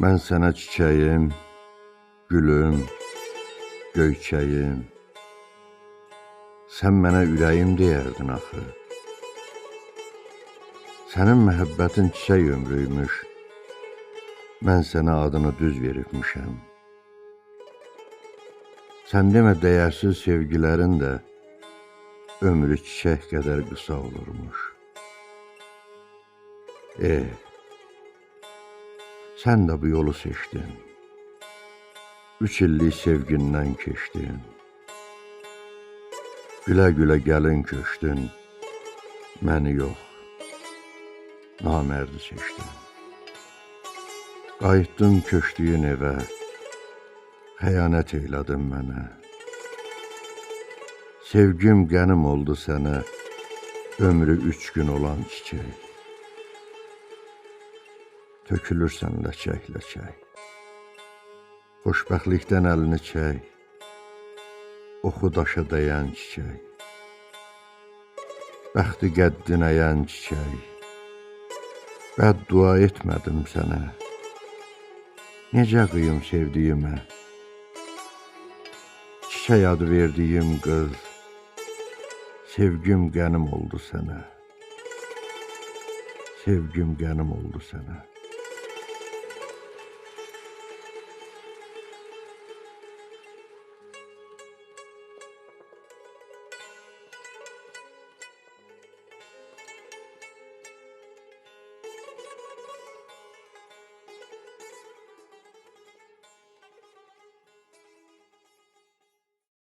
Mən sənə çiçəyim, gülüm, göyçəyim. Sən mənə ürəyim deyərdin axı. Sənin məhəbbətin çiçək ömrüymüş. Mən sənə adını düz veribmişəm. Sən demə dəyərsiz sevgilərin də ömrü çiçək qədər qısa olurmuş. Sən də bu yolu seçdin. 3 illik sevgindən keçdin. Gülə-gülə gəlin köçdün. Məni yox, namərdi seçdin. Qayıtdın köçdüyün evə, xəyanət eylədin mənə. Sevgim qənim oldu sənə, ömrü 3 gün olan çiçək. Tökülürsən ləçək-ləçək. Xoşbəxtlikdən əlini çək, oxu daşa dəyən çiçək. Bəxti qəddin əyən çiçək. Bəddua etmədim sənə, necə qıyım sevdiyimə. Çiçək adı verdiyim qız, sevgim qənim oldu sənə. Sevgim qənim oldu sənə.